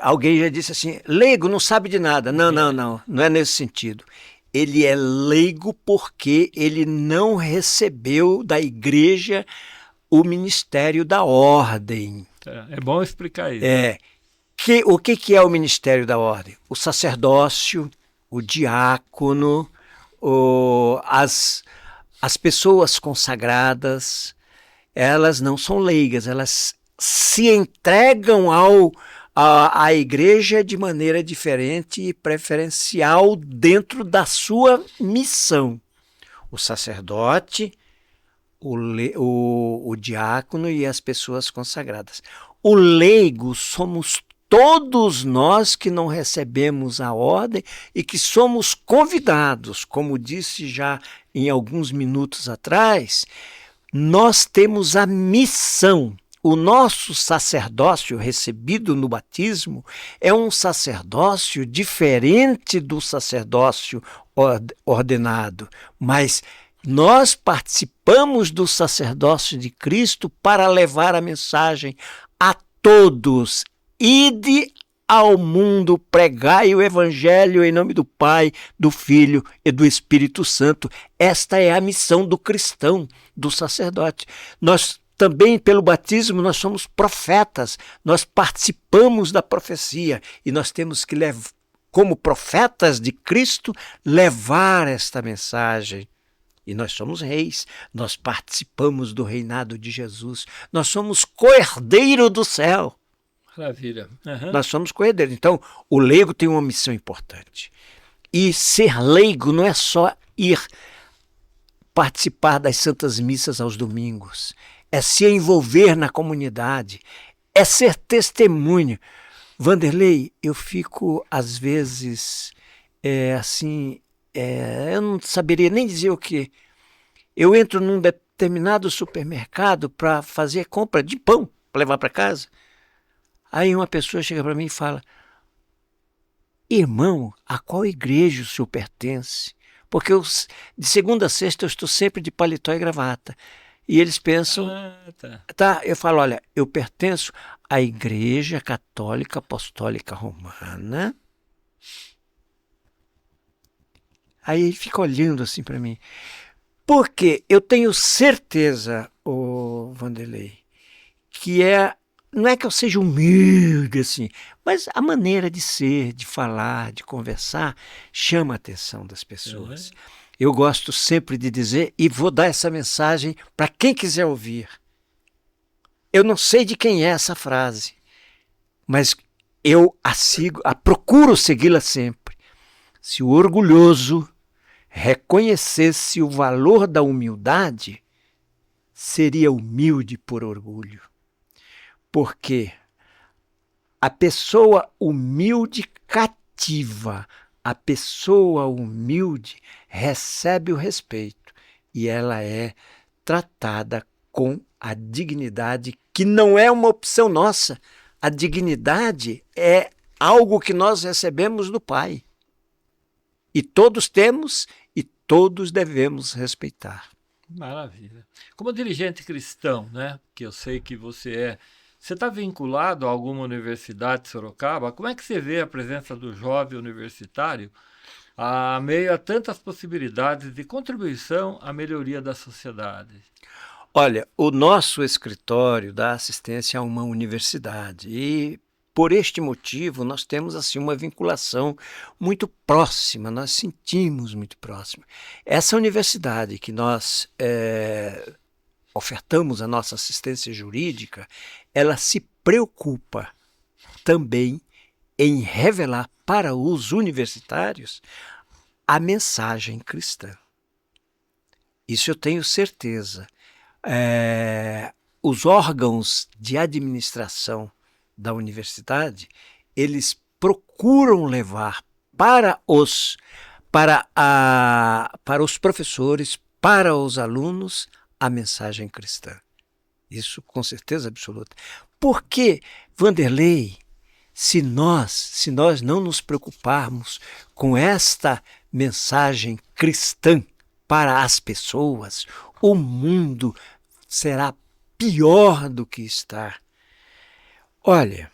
alguém já disse assim, leigo não sabe de nada. Não é nesse sentido. Ele é leigo porque ele não recebeu da igreja o ministério da ordem. É bom explicar isso. O que é o ministério da ordem? O sacerdócio, o diácono, as pessoas consagradas, elas não são leigas, elas se entregam à igreja de maneira diferente e preferencial dentro da sua missão. O sacerdote, o diácono e as pessoas consagradas. O leigo somos todos nós que não recebemos a ordem e que somos convidados, como disse já em alguns minutos atrás, nós temos a missão. O nosso sacerdócio recebido no batismo é um sacerdócio diferente do sacerdócio ordenado, mas nós participamos do sacerdócio de Cristo para levar a mensagem a todos. Ide ao mundo, pregai o evangelho em nome do Pai, do Filho e do Espírito Santo. Esta é a missão do cristão, do sacerdote. Nós também, pelo batismo, nós somos profetas, nós participamos da profecia e nós temos que, como profetas de Cristo, levar esta mensagem. E nós somos reis, nós participamos do reinado de Jesus, nós somos co-herdeiro do céu. Maravilha. Uhum. Nós somos co-herdeiros. Então, o leigo tem uma missão importante. E ser leigo não é só ir participar das santas missas aos domingos, é se envolver na comunidade, é ser testemunho. Vanderlei, eu fico, às vezes, eu não saberia nem dizer o que. Eu entro num determinado supermercado para fazer compra de pão, para levar para casa. Aí uma pessoa chega para mim e fala: irmão, a qual igreja o senhor pertence? Porque de segunda a sexta eu estou sempre de paletó e gravata. E eles pensam... Tá, eu falo, olha, eu pertenço à Igreja Católica Apostólica Romana. Aí ele fica olhando assim para mim. Porque eu tenho certeza, Vanderlei, que não é que eu seja humilde assim, mas a maneira de ser, de falar, de conversar, chama a atenção das pessoas. Uhum. Eu gosto sempre de dizer, e vou dar essa mensagem para quem quiser ouvir. Eu não sei de quem é essa frase, mas eu procuro segui-la sempre. Se o orgulhoso reconhecesse o valor da humildade, seria humilde por orgulho. Porque a pessoa humilde cativa, a pessoa humilde recebe o respeito e ela é tratada com a dignidade, que não é uma opção nossa. A dignidade é algo que nós recebemos do Pai. E todos temos e todos devemos respeitar. Maravilha. Como dirigente cristão, né, que eu sei que você está vinculado a alguma universidade de Sorocaba? Como é que você vê a presença do jovem universitário a meio a tantas possibilidades de contribuição à melhoria da sociedade? Olha, o nosso escritório dá assistência a uma universidade e, por este motivo, nós temos assim uma vinculação muito próxima, nós sentimos muito próxima. Essa universidade que nós ofertamos a nossa assistência jurídica, ela se preocupa também em revelar para os universitários a mensagem cristã. Isso eu tenho certeza. Os órgãos de administração da universidade, eles procuram levar para os professores, para os alunos, a mensagem cristã. Isso com certeza absoluta. Porque, Vanderlei, se nós não nos preocuparmos com esta mensagem cristã para as pessoas, o mundo será pior do que está. Olha,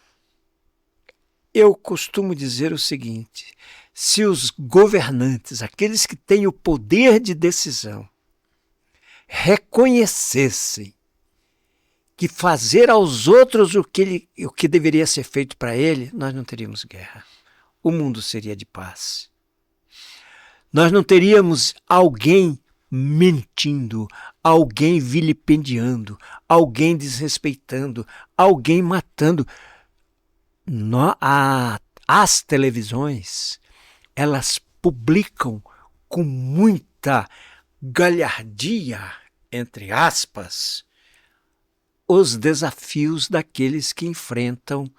eu costumo dizer o seguinte: se os governantes, aqueles que têm o poder de decisão, reconhecessem que fazer aos outros o que deveria ser feito para ele, nós não teríamos guerra. O mundo seria de paz. Nós não teríamos alguém mentindo, alguém vilipendiando, alguém desrespeitando, alguém matando. As televisões, elas publicam com muita galhardia, entre aspas, os desafios daqueles que enfrentam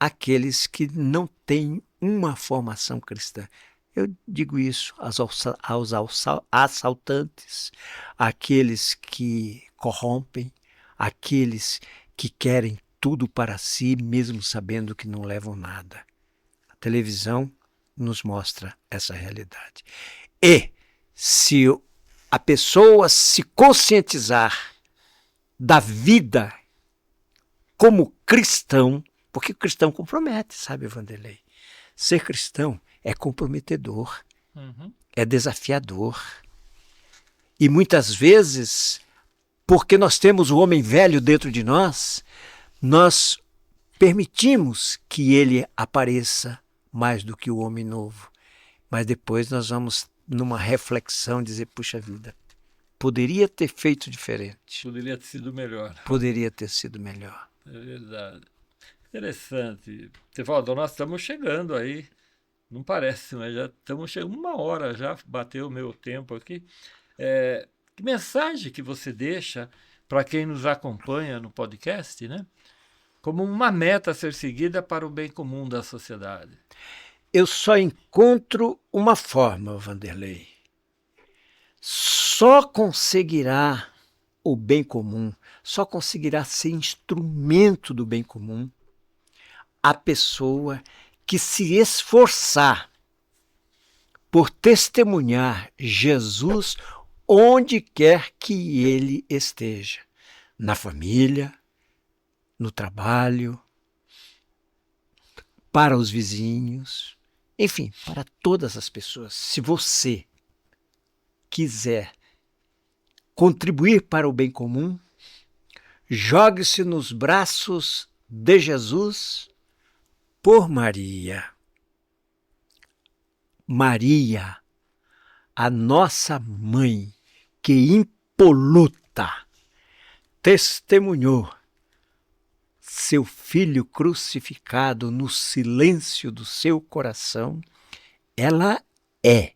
aqueles que não têm uma formação cristã. Eu digo isso aos assaltantes, àqueles que corrompem, àqueles que querem tudo para si, mesmo sabendo que não levam nada. A televisão nos mostra essa realidade. E se a pessoa se conscientizar da vida como cristão, porque o cristão compromete, sabe, Vanderlei? Ser cristão é comprometedor, é desafiador. E muitas vezes, porque nós temos o homem velho dentro de nós, nós permitimos que ele apareça mais do que o homem novo. Mas depois nós vamos, numa reflexão, dizer, puxa vida, poderia ter feito diferente. Poderia ter sido melhor. Poderia ter sido melhor. É verdade. Interessante. Tevaldo, nós estamos chegando aí. Não parece, mas já estamos chegando. 1 hora já bateu o meu tempo aqui. Que mensagem que você deixa para quem nos acompanha no podcast, né? Como uma meta a ser seguida para o bem comum da sociedade. Eu só encontro uma forma, Vanderlei. Só conseguirá o bem comum, só conseguirá ser instrumento do bem comum a pessoa que se esforçar por testemunhar Jesus onde quer que ele esteja, na família, no trabalho, para os vizinhos, enfim, para todas as pessoas. Se você quiser contribuir para o bem comum, jogue-se nos braços de Jesus por Maria. Maria, a nossa mãe, que impoluta testemunhou seu filho crucificado no silêncio do seu coração, ela é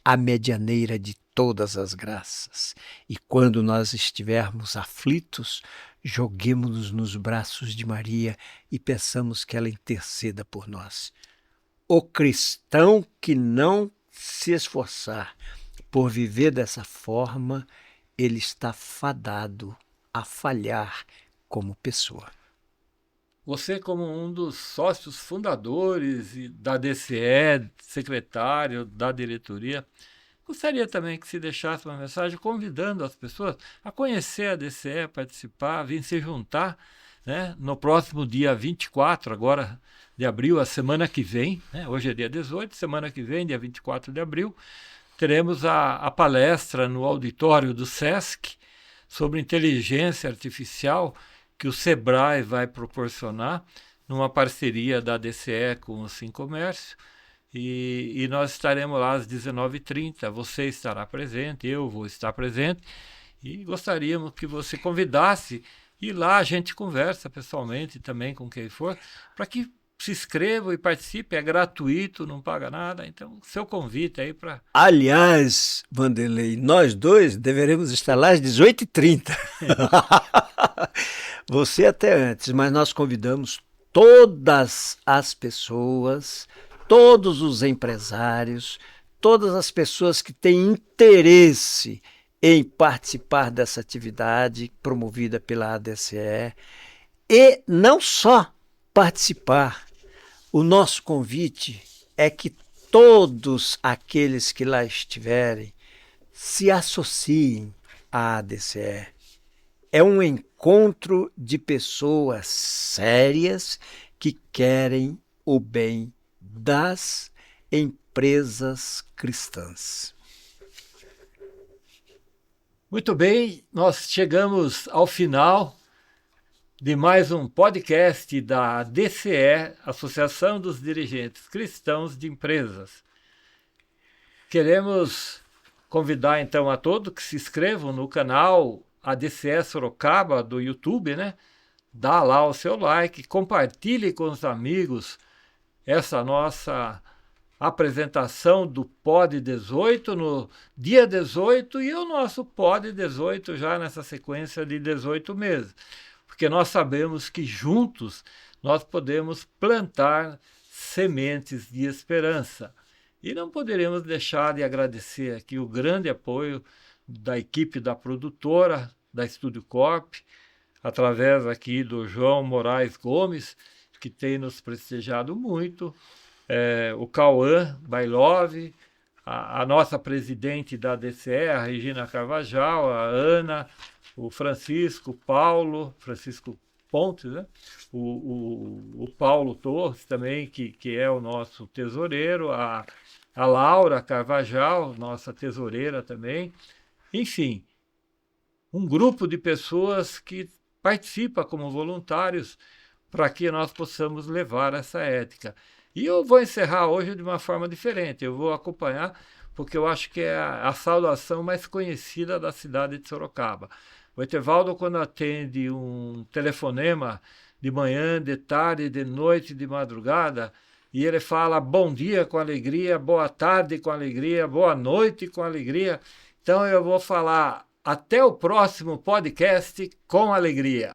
a medianeira de todas as graças. E quando nós estivermos aflitos, joguemos-nos nos braços de Maria e peçamos que ela interceda por nós. O cristão que não se esforçar por viver dessa forma, ele está fadado a falhar como pessoa. Você, como um dos sócios fundadores da DCE, secretário da diretoria, gostaria também que se deixasse uma mensagem convidando as pessoas a conhecer a DCE, participar, vir se juntar, né, no próximo dia 24, agora de abril, a semana que vem, né, hoje é dia 18, semana que vem, dia 24 de abril, teremos a palestra no auditório do SESC sobre inteligência artificial, que o Sebrae vai proporcionar numa parceria da DCE com o Sim Comércio, e nós estaremos lá às 19h30, você estará presente, eu vou estar presente, e gostaríamos que você convidasse, e lá a gente conversa pessoalmente também com quem for, para que se inscreva e participe, é gratuito, não paga nada, então seu convite aí para... Aliás, Vanderlei, nós dois deveremos estar lá às 18h30. Você até antes, mas nós convidamos todas as pessoas, todos os empresários, todas as pessoas que têm interesse em participar dessa atividade promovida pela ADCE, e não só participar. O nosso convite é que todos aqueles que lá estiverem se associem à ADCE. É um encontro de pessoas sérias que querem o bem das empresas cristãs. Muito bem, nós chegamos ao final de mais um podcast da DCE, Associação dos Dirigentes Cristãos de Empresas. Queremos convidar então a todos que se inscrevam no canal ADCE Sorocaba do YouTube, né? Dá lá o seu like, compartilhe com os amigos essa nossa apresentação do Pod 18 no dia 18 e o nosso Pod 18 já nessa sequência de 18 meses. Porque nós sabemos que juntos nós podemos plantar sementes de esperança. E não poderíamos deixar de agradecer aqui o grande apoio da equipe da produtora, da Estúdio Corp, através aqui do João Moraes Gomes, que tem nos prestigiado muito, o Cauã Bailove, a nossa presidente da DCE, a Regina Carvajal, a Ana, o Francisco Pontes, né? o Paulo Torres também, que é o nosso tesoureiro, a Laura Carvajal, nossa tesoureira também. Enfim, um grupo de pessoas que participa como voluntários para que nós possamos levar essa ética. E eu vou encerrar hoje de uma forma diferente, eu vou acompanhar, porque eu acho que é a saudação mais conhecida da cidade de Sorocaba. O Etevaldo, quando atende um telefonema de manhã, de tarde, de noite, de madrugada, e ele fala bom dia com alegria, boa tarde com alegria, boa noite com alegria. Então eu vou falar até o próximo podcast com alegria.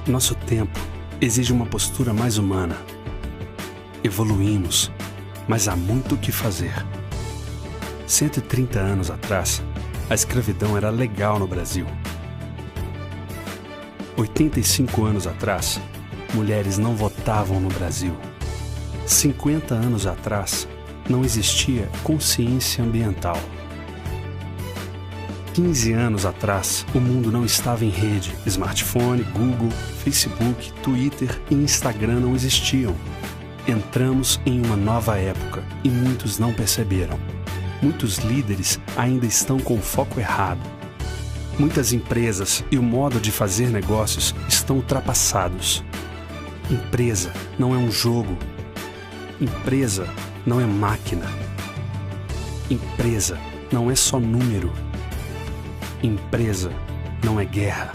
Nosso tempo exige uma postura mais humana. Evoluímos, mas há muito o que fazer. 130 anos atrás, a escravidão era legal no Brasil. 85 anos atrás, mulheres não votavam no Brasil. 50 anos atrás, não existia consciência ambiental. 15 anos atrás, o mundo não estava em rede. Smartphone, Google, Facebook, Twitter e Instagram não existiam. Entramos em uma nova época e muitos não perceberam. Muitos líderes ainda estão com o foco errado. Muitas empresas e o modo de fazer negócios estão ultrapassados. Empresa não é um jogo. Empresa não é máquina. Empresa não é só número. Empresa não é guerra.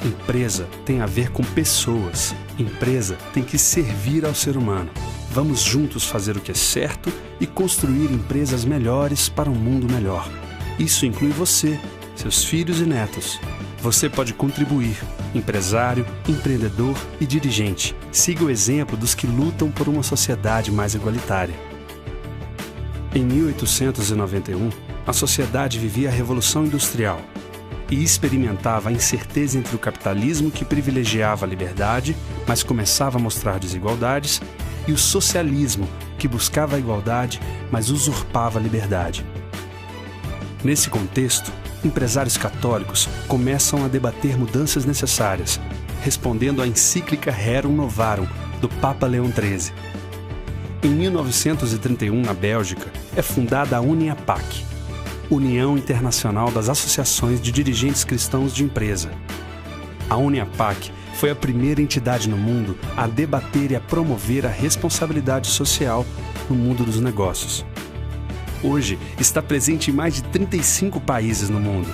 Empresa tem a ver com pessoas. Empresa tem que servir ao ser humano. Vamos juntos fazer o que é certo e construir empresas melhores para um mundo melhor. Isso inclui você, seus filhos e netos. Você pode contribuir, empresário, empreendedor e dirigente. Siga o exemplo dos que lutam por uma sociedade mais igualitária. Em 1891, a sociedade vivia a Revolução Industrial e experimentava a incerteza entre o capitalismo, que privilegiava a liberdade, mas começava a mostrar desigualdades, e o socialismo, que buscava a igualdade, mas usurpava a liberdade. Nesse contexto, empresários católicos começam a debater mudanças necessárias, respondendo à encíclica Rerum Novarum, do Papa Leão XIII. Em 1931, na Bélgica, é fundada a UNIAPAC, União Internacional das Associações de Dirigentes Cristãos de Empresa. A UNIAPAC foi a primeira entidade no mundo a debater e a promover a responsabilidade social no mundo dos negócios. Hoje, está presente em mais de 35 países no mundo.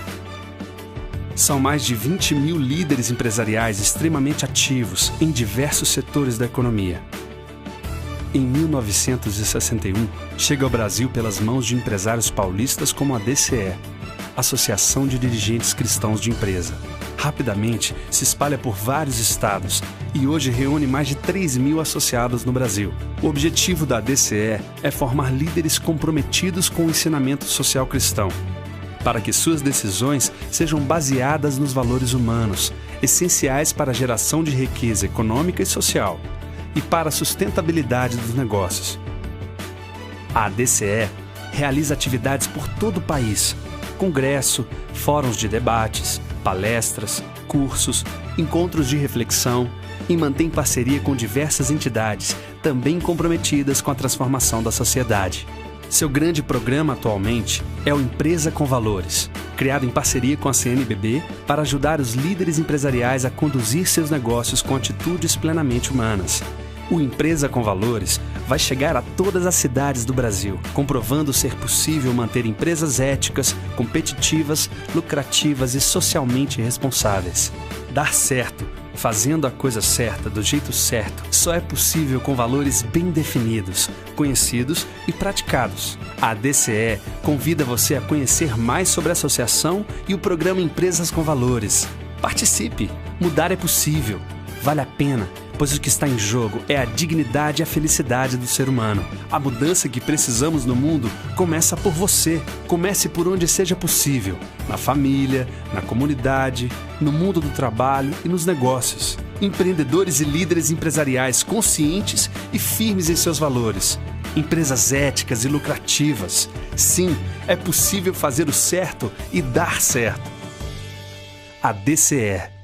São mais de 20 mil líderes empresariais extremamente ativos em diversos setores da economia. Em 1961, chega ao Brasil pelas mãos de empresários paulistas como a DCE, Associação de Dirigentes Cristãos de Empresa. Rapidamente se espalha por vários estados e hoje reúne mais de 3 mil associados no Brasil. O objetivo da DCE é formar líderes comprometidos com o ensinamento social cristão, para que suas decisões sejam baseadas nos valores humanos, essenciais para a geração de riqueza econômica e social, e para a sustentabilidade dos negócios. A DCE realiza atividades por todo o país, congresso, fóruns de debates, palestras, cursos, encontros de reflexão e mantém parceria com diversas entidades, também comprometidas com a transformação da sociedade. Seu grande programa atualmente é o Empresa com Valores, criado em parceria com a CNBB para ajudar os líderes empresariais a conduzir seus negócios com atitudes plenamente humanas. O Empresa com Valores vai chegar a todas as cidades do Brasil, comprovando ser possível manter empresas éticas, competitivas, lucrativas e socialmente responsáveis. Dar certo, fazendo a coisa certa do jeito certo, só é possível com valores bem definidos, conhecidos e praticados. A DCE convida você a conhecer mais sobre a associação e o programa Empresas com Valores. Participe! Mudar é possível. Vale a pena, pois o que está em jogo é a dignidade e a felicidade do ser humano. A mudança que precisamos no mundo começa por você. Comece por onde seja possível, na família, na comunidade, no mundo do trabalho e nos negócios. Empreendedores e líderes empresariais conscientes e firmes em seus valores. Empresas éticas e lucrativas. Sim, é possível fazer o certo e dar certo. A DCE.